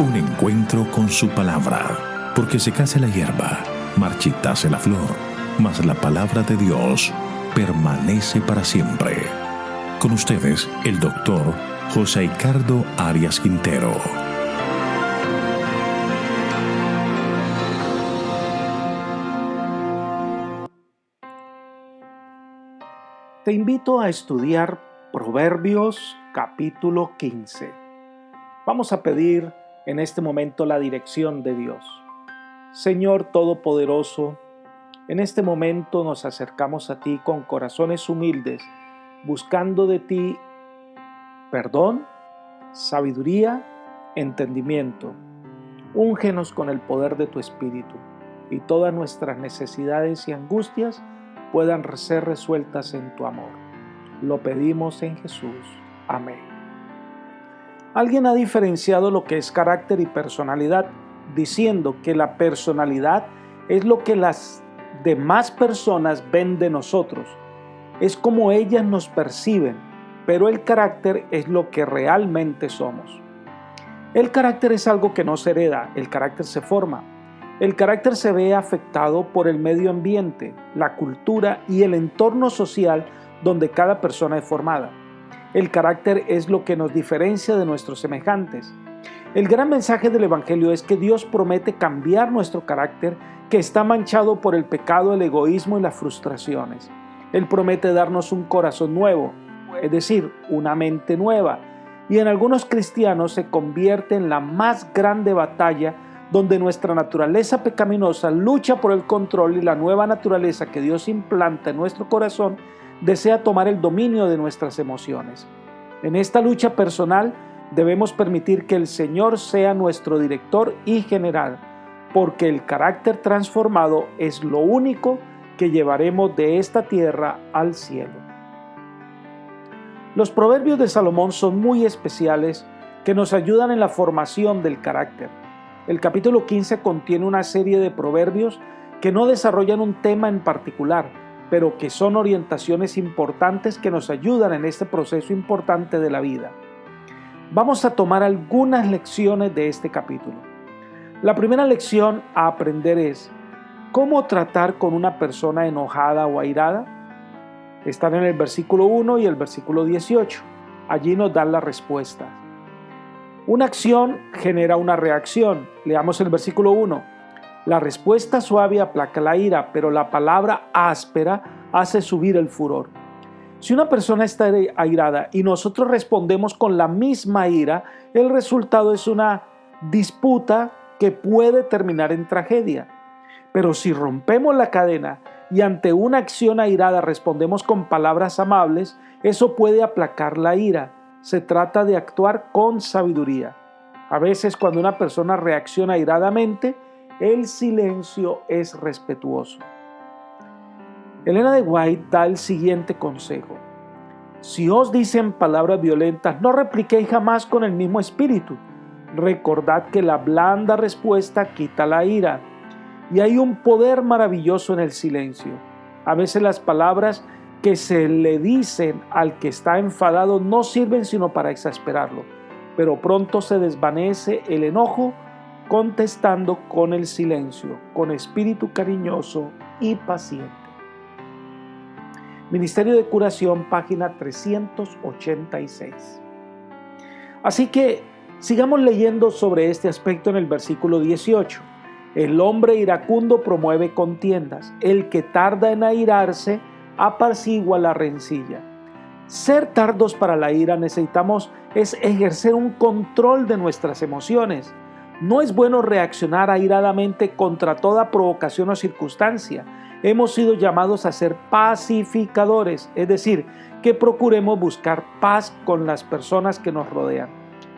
Un encuentro con su palabra, porque secase la hierba, marchitase la flor, mas la palabra de Dios permanece para siempre. Con ustedes, el doctor José Ricardo Arias Quintero. Te invito a estudiar Proverbios capítulo 15. Vamos a pedir en este momento la dirección de Dios. Señor Todopoderoso, en este momento nos acercamos a ti con corazones humildes, buscando de ti perdón, sabiduría, entendimiento. Úngenos con el poder de tu Espíritu y todas nuestras necesidades y angustias puedan ser resueltas en tu amor. Lo pedimos en Jesús. Amén. Alguien ha diferenciado lo que es carácter y personalidad, diciendo que la personalidad es lo que las demás personas ven de nosotros. Es como ellas nos perciben, pero el carácter es lo que realmente somos. El carácter es algo que no se hereda, el carácter se forma. El carácter se ve afectado por el medio ambiente, la cultura y el entorno social donde cada persona es formada. El carácter es lo que nos diferencia de nuestros semejantes. El gran mensaje del Evangelio es que Dios promete cambiar nuestro carácter que está manchado por el pecado, el egoísmo y las frustraciones. Él promete darnos un corazón nuevo, es decir, una mente nueva. Y en algunos cristianos se convierte en la más grande batalla donde nuestra naturaleza pecaminosa lucha por el control y la nueva naturaleza que Dios implanta en nuestro corazón desea tomar el dominio de nuestras emociones. En esta lucha personal debemos permitir que el Señor sea nuestro director y general, porque el carácter transformado es lo único que llevaremos de esta tierra al cielo. Los proverbios de Salomón son muy especiales que nos ayudan en la formación del carácter. El capítulo 15 contiene una serie de proverbios que no desarrollan un tema en particular, pero que son orientaciones importantes que nos ayudan en este proceso importante de la vida. Vamos a tomar algunas lecciones de este capítulo. La primera lección a aprender es ¿cómo tratar con una persona enojada o airada? Están en el versículo 1 y el versículo 18. Allí nos dan la respuesta. Una acción genera una reacción. Leamos el versículo 1. La respuesta suave aplaca la ira, pero la palabra áspera hace subir el furor. Si una persona está airada y nosotros respondemos con la misma ira, el resultado es una disputa que puede terminar en tragedia. Pero si rompemos la cadena y ante una acción airada respondemos con palabras amables, eso puede aplacar la ira. Se trata de actuar con sabiduría. A veces cuando una persona reacciona airadamente, el silencio es respetuoso. Elena de White da el siguiente consejo. Si os dicen palabras violentas, no repliquéis jamás con el mismo espíritu. Recordad que la blanda respuesta quita la ira. Y hay un poder maravilloso en el silencio. A veces las palabras que se le dicen al que está enfadado no sirven sino para exasperarlo, pero pronto se desvanece el enojo contestando con el silencio, con espíritu cariñoso y paciente. Ministerio de Curación, página 386. Así que sigamos leyendo sobre este aspecto en el versículo 18. El hombre iracundo promueve contiendas, el que tarda en airarse apacigua la rencilla. Ser tardos para la ira necesitamos es ejercer un control de nuestras emociones. No es bueno reaccionar airadamente contra toda provocación o circunstancia. Hemos sido llamados a ser pacificadores, es decir, que procuremos buscar paz con las personas que nos rodean.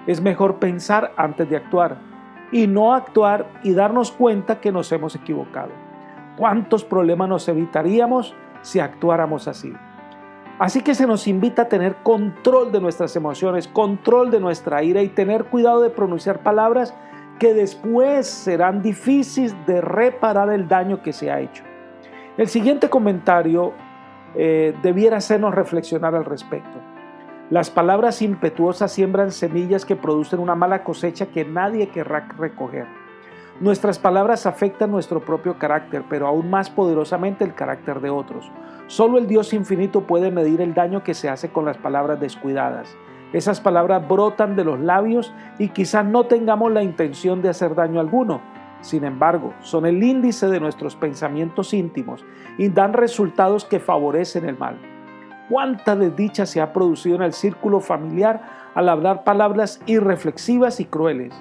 Es mejor pensar antes de actuar y no actuar y darnos cuenta que nos hemos equivocado. ¿Cuántos problemas nos evitaríamos si actuáramos así? Así que se nos invita a tener control de nuestras emociones, control de nuestra ira y tener cuidado de pronunciar palabras que después serán difíciles de reparar el daño que se ha hecho. El siguiente comentario debiera hacernos reflexionar al respecto. Las palabras impetuosas siembran semillas que producen una mala cosecha que nadie querrá recoger. Nuestras palabras afectan nuestro propio carácter, pero aún más poderosamente el carácter de otros. Solo el Dios infinito puede medir el daño que se hace con las palabras descuidadas. Esas palabras brotan de los labios y quizás no tengamos la intención de hacer daño alguno. Sin embargo, son el índice de nuestros pensamientos íntimos y dan resultados que favorecen el mal. ¿Cuánta desdicha se ha producido en el círculo familiar al hablar palabras irreflexivas y crueles?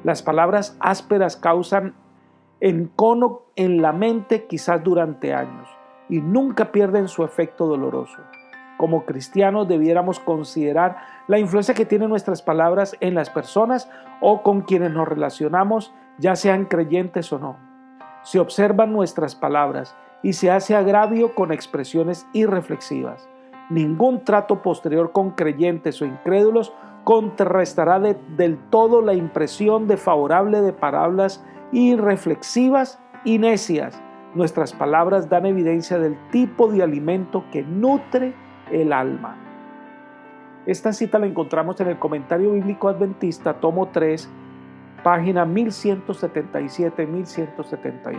Las palabras ásperas causan encono en la mente quizás durante años y nunca pierden su efecto doloroso. Como cristianos debiéramos considerar la influencia que tienen nuestras palabras en las personas o con quienes nos relacionamos, ya sean creyentes o no. Se observan nuestras palabras y se hace agravio con expresiones irreflexivas. Ningún trato posterior con creyentes o incrédulos contrarrestará del todo la impresión desfavorable de palabras irreflexivas y necias. Nuestras palabras dan evidencia del tipo de alimento que nutre el alma. Esta cita la encontramos en el Comentario Bíblico Adventista, tomo 3, página 1177-1178.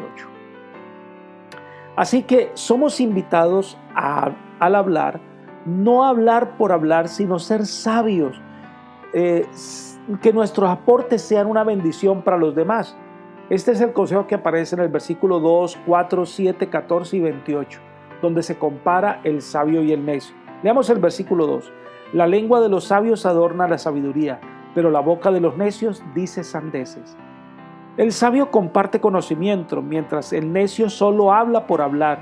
Así que somos invitados al hablar, no hablar por hablar, sino ser sabios, que nuestros aportes sean una bendición para los demás. Este es el consejo que aparece en el versículo 2, 4, 7, 14 y 28, donde se compara el sabio y el necio. Leamos el versículo 2. La lengua de los sabios adorna la sabiduría, pero la boca de los necios dice sandeces. El sabio comparte conocimiento, mientras el necio solo habla por hablar,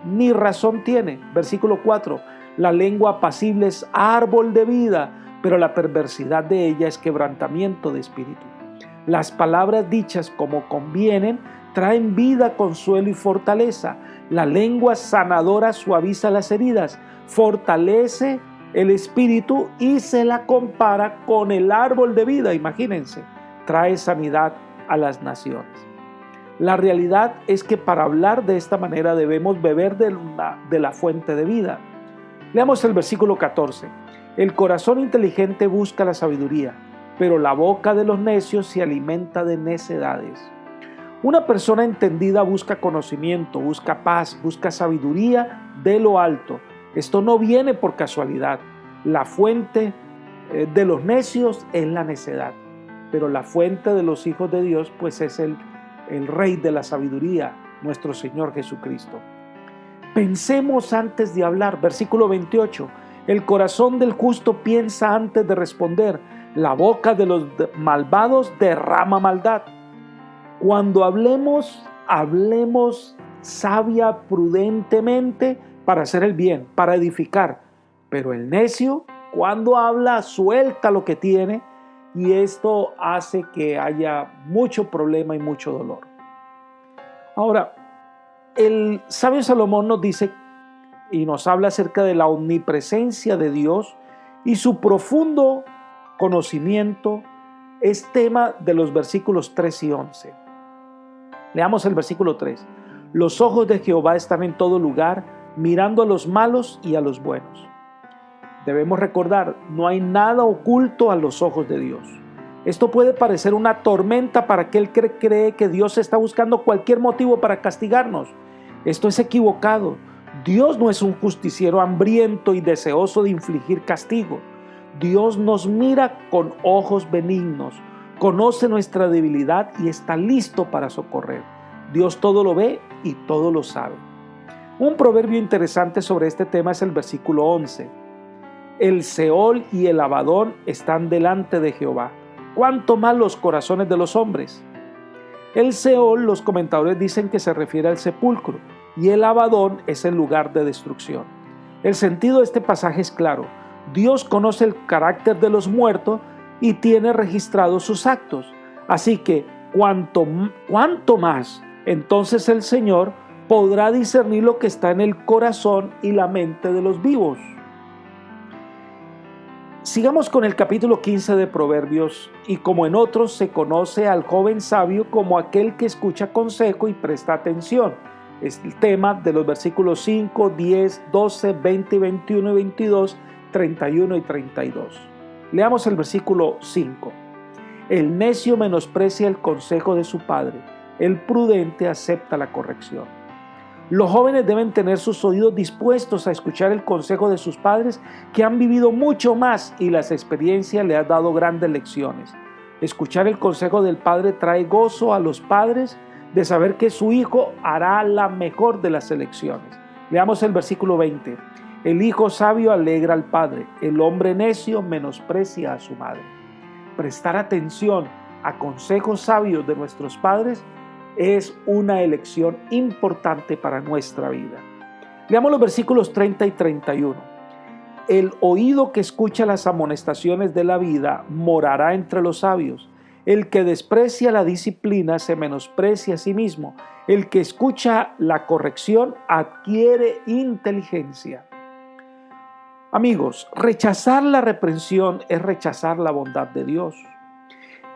ni razón tiene. Versículo 4. La lengua apacible es árbol de vida, pero la perversidad de ella es quebrantamiento de espíritu. Las palabras dichas como convienen traen vida, consuelo y fortaleza. La lengua sanadora suaviza las heridas, fortalece el espíritu y se la compara con el árbol de vida. Imagínense, trae sanidad a las naciones. La realidad es que para hablar de esta manera debemos beber de la fuente de vida. Leamos el versículo 14. El corazón inteligente busca la sabiduría, pero la boca de los necios se alimenta de necedades. Una persona entendida busca conocimiento, busca paz, busca sabiduría de lo alto. Esto no viene por casualidad. La fuente de los necios es la necedad, pero la fuente de los hijos de Dios pues es el Rey de la sabiduría, nuestro Señor Jesucristo. Pensemos antes de hablar. Versículo 28. El corazón del justo piensa antes de responder. La boca de los malvados derrama maldad. Cuando hablemos sabia, prudentemente, para hacer el bien, para edificar. Pero el necio, cuando habla, suelta lo que tiene, y esto hace que haya mucho problema y mucho dolor. Ahora, el sabio Salomón nos dice y nos habla acerca de la omnipresencia de Dios y su profundo conocimiento es tema de los versículos 3 y 11. Leamos el versículo 3. Los ojos de Jehová están en todo lugar, mirando a los malos y a los buenos. Debemos recordar, no hay nada oculto a los ojos de Dios. Esto puede parecer una tormenta para aquel que cree que Dios está buscando cualquier motivo para castigarnos. Esto es equivocado. Dios no es un justiciero hambriento y deseoso de infligir castigo. Dios nos mira con ojos benignos, conoce nuestra debilidad y está listo para socorrer. Dios todo lo ve y todo lo sabe. Un proverbio interesante sobre este tema es el versículo 11. El Seol y el Abadón están delante de Jehová. ¿Cuánto más los corazones de los hombres? El Seol, los comentadores dicen que se refiere al sepulcro, y el Abadón es el lugar de destrucción. El sentido de este pasaje es claro. Dios conoce el carácter de los muertos y tiene registrados sus actos. Así que, cuanto más, entonces el Señor podrá discernir lo que está en el corazón y la mente de los vivos. Sigamos con el capítulo 15 de Proverbios, y como en otros se conoce al joven sabio como aquel que escucha consejo y presta atención. Es el tema de los versículos 5, 10, 12, 20, 21 y 22 31 y 32. Leamos el versículo 5. El necio menosprecia el consejo de su padre, el prudente acepta la corrección. Los jóvenes deben tener sus oídos dispuestos a escuchar el consejo de sus padres que han vivido mucho más y las experiencias le han dado grandes lecciones. Escuchar el consejo del padre trae gozo a los padres de saber que su hijo hará la mejor de las elecciones. Leamos el versículo 20. El hijo sabio alegra al padre, el hombre necio menosprecia a su madre. Prestar atención a consejos sabios de nuestros padres es una elección importante para nuestra vida. Leamos los versículos 30 y 31. El oído que escucha las amonestaciones de la vida morará entre los sabios. El que desprecia la disciplina se menosprecia a sí mismo. El que escucha la corrección adquiere inteligencia. Amigos, rechazar la reprensión es rechazar la bondad de Dios.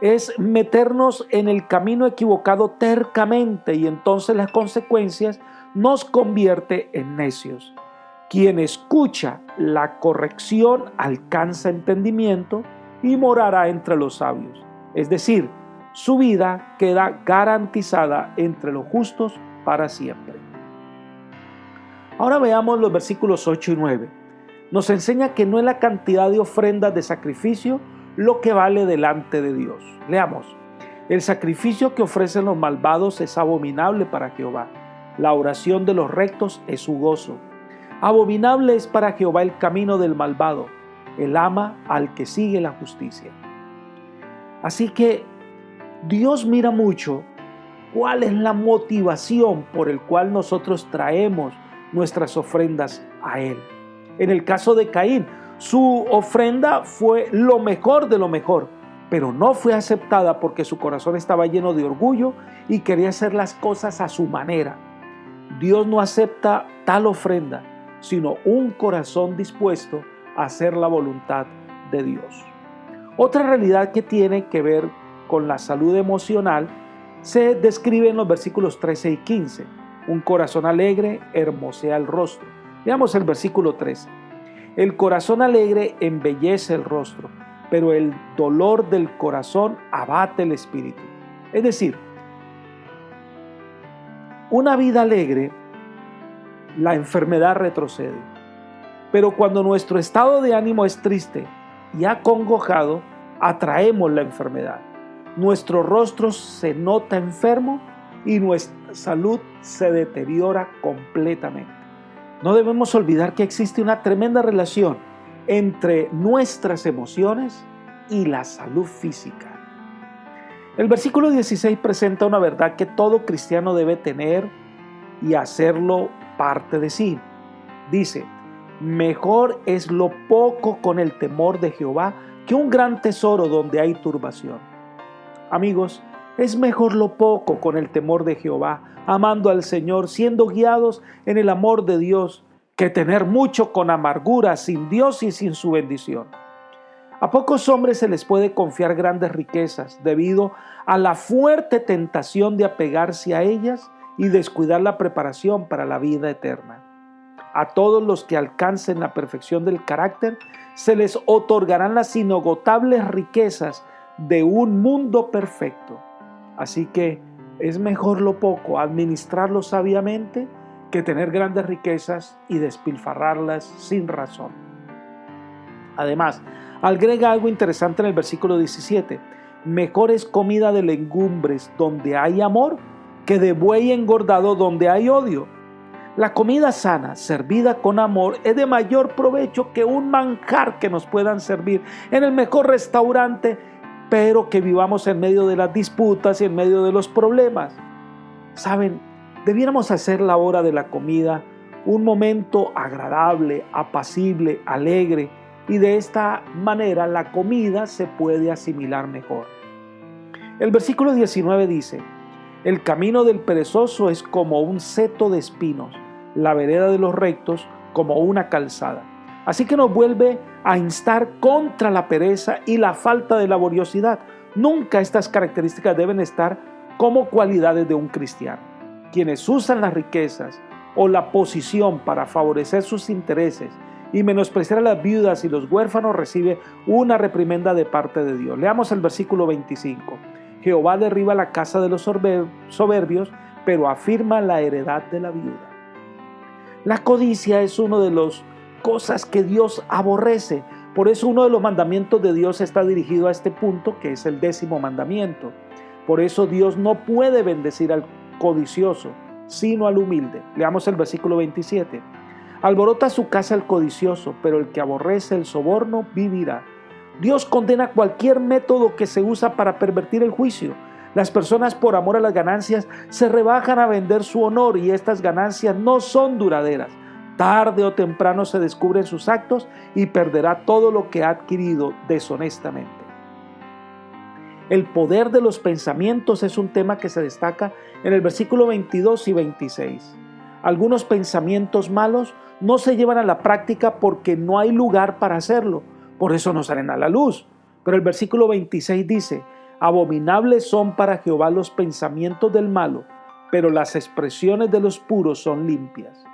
Es meternos en el camino equivocado tercamente y entonces las consecuencias nos convierte en necios. Quien escucha la corrección alcanza entendimiento y morará entre los sabios. Es decir, su vida queda garantizada entre los justos para siempre. Ahora veamos los versículos 8 y 9. Nos enseña que no es la cantidad de ofrendas de sacrificio lo que vale delante de Dios. Leamos. El sacrificio que ofrecen los malvados es abominable para Jehová. La oración de los rectos es su gozo. Abominable es para Jehová el camino del malvado. Él ama al que sigue la justicia. Así que Dios mira mucho cuál es la motivación por el cual nosotros traemos nuestras ofrendas a Él. En el caso de Caín, su ofrenda fue lo mejor de lo mejor, pero no fue aceptada porque su corazón estaba lleno de orgullo y quería hacer las cosas a su manera. Dios no acepta tal ofrenda, sino un corazón dispuesto a hacer la voluntad de Dios. Otra realidad que tiene que ver con la salud emocional se describe en los versículos 13 y 15. Un corazón alegre hermosea el rostro. Veamos el versículo 13. El corazón alegre embellece el rostro, pero el dolor del corazón abate el espíritu. Es decir, una vida alegre, la enfermedad retrocede. Pero cuando nuestro estado de ánimo es triste y acongojado, atraemos la enfermedad. Nuestro rostro se nota enfermo y nuestra salud se deteriora completamente. No debemos olvidar que existe una tremenda relación entre nuestras emociones y la salud física. El versículo 16 presenta una verdad que todo cristiano debe tener y hacerlo parte de sí. Dice, mejor es lo poco con el temor de Jehová que un gran tesoro donde hay turbación. Amigos, es mejor lo poco con el temor de Jehová, amando al Señor, siendo guiados en el amor de Dios, que tener mucho con amargura, sin Dios y sin su bendición. A pocos hombres se les puede confiar grandes riquezas debido a la fuerte tentación de apegarse a ellas y descuidar la preparación para la vida eterna. A todos los que alcancen la perfección del carácter se les otorgarán las inagotables riquezas de un mundo perfecto. Así que es mejor lo poco, administrarlo sabiamente, que tener grandes riquezas y despilfarrarlas sin razón. Además, agrega algo interesante en el versículo 17. Mejor es comida de legumbres donde hay amor que de buey engordado donde hay odio. La comida sana, servida con amor, es de mayor provecho que un manjar que nos puedan servir en el mejor restaurante, pero que vivamos en medio de las disputas y en medio de los problemas. ¿Saben? Debiéramos hacer la hora de la comida un momento agradable, apacible, alegre, y de esta manera la comida se puede asimilar mejor. El versículo 19 dice, el camino del perezoso es como un seto de espinos, la vereda de los rectos como una calzada. Así que nos vuelve a instar contra la pereza y la falta de laboriosidad. Nunca estas características deben estar como cualidades de un cristiano. Quienes usan las riquezas o la posición para favorecer sus intereses y menospreciar a las viudas y los huérfanos recibe una reprimenda de parte de Dios. Leamos el versículo 25. Jehová derriba la casa de los soberbios, pero afirma la heredad de la viuda. La codicia es una de las cosas que Dios aborrece. Por eso uno de los mandamientos de Dios está dirigido a este punto, que es el 10º mandamiento. Por eso Dios no puede bendecir al codicioso, sino al humilde. Leamos el versículo 27. Alborota su casa el codicioso, pero el que aborrece el soborno vivirá. Dios condena cualquier método que se usa para pervertir el juicio. Las personas, por amor a las ganancias, se rebajan a vender su honor, y estas ganancias no son duraderas. Tarde o temprano se descubren sus actos y perderá todo lo que ha adquirido deshonestamente. El poder de los pensamientos es un tema que se destaca en el versículo 22 y 26. Algunos pensamientos malos no se llevan a la práctica porque no hay lugar para hacerlo. Por eso no salen a la luz. Pero el versículo 26 dice: abominables son para Jehová los pensamientos del malo, pero las expresiones de los puros son limpias.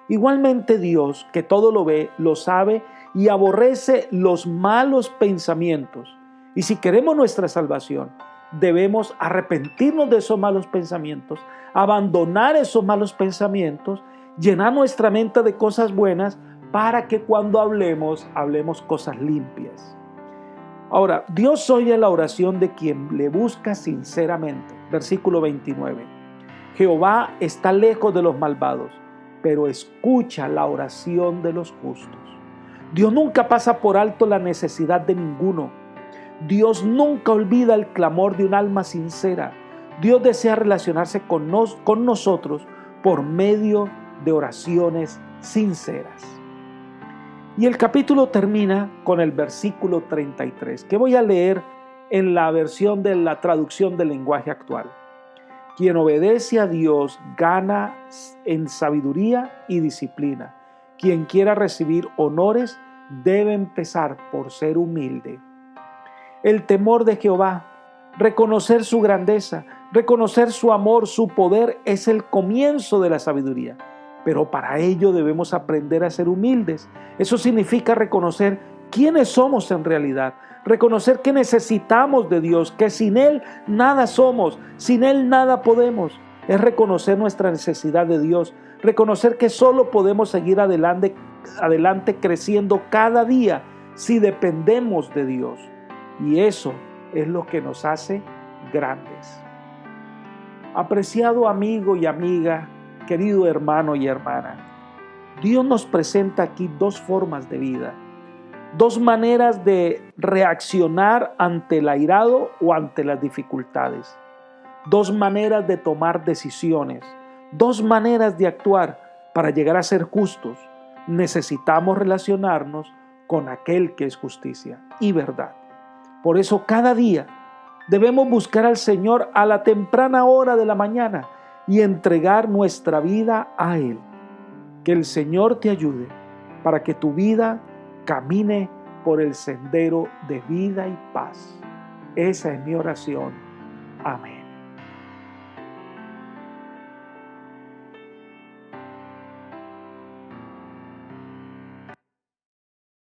Igualmente Dios, que todo lo ve, lo sabe y aborrece los malos pensamientos. Y si queremos nuestra salvación, debemos arrepentirnos de esos malos pensamientos, abandonar esos malos pensamientos, llenar nuestra mente de cosas buenas para que cuando hablemos cosas limpias. Ahora, Dios oye la oración de quien le busca sinceramente. Versículo 29. Jehová está lejos de los malvados, pero escucha la oración de los justos. Dios nunca pasa por alto la necesidad de ninguno. Dios nunca olvida el clamor de un alma sincera. Dios desea relacionarse con nosotros por medio de oraciones sinceras. Y el capítulo termina con el versículo 33, que voy a leer en la versión de la traducción del lenguaje actual. Quien obedece a Dios gana en sabiduría y disciplina. Quien quiera recibir honores debe empezar por ser humilde. El temor de Jehová, reconocer su grandeza, reconocer su amor, su poder, es el comienzo de la sabiduría. Pero para ello debemos aprender a ser humildes. Eso significa reconocer quiénes somos en realidad, reconocer que necesitamos de Dios, que sin Él nada somos, sin Él nada podemos. Es reconocer nuestra necesidad de Dios, reconocer que solo podemos seguir adelante creciendo cada día si dependemos de Dios. Y eso es lo que nos hace grandes. Apreciado amigo y amiga, querido hermano y hermana, Dios nos presenta aquí dos formas de vida, dos maneras de reaccionar ante el airado o ante las dificultades, dos maneras de tomar decisiones, dos maneras de actuar para llegar a ser justos. Necesitamos relacionarnos con aquel que es justicia y verdad. Por eso cada día debemos buscar al Señor a la temprana hora de la mañana y entregar nuestra vida a Él. Que el Señor te ayude para que tu vida camine por el sendero de vida y paz. Esa es mi oración. Amén.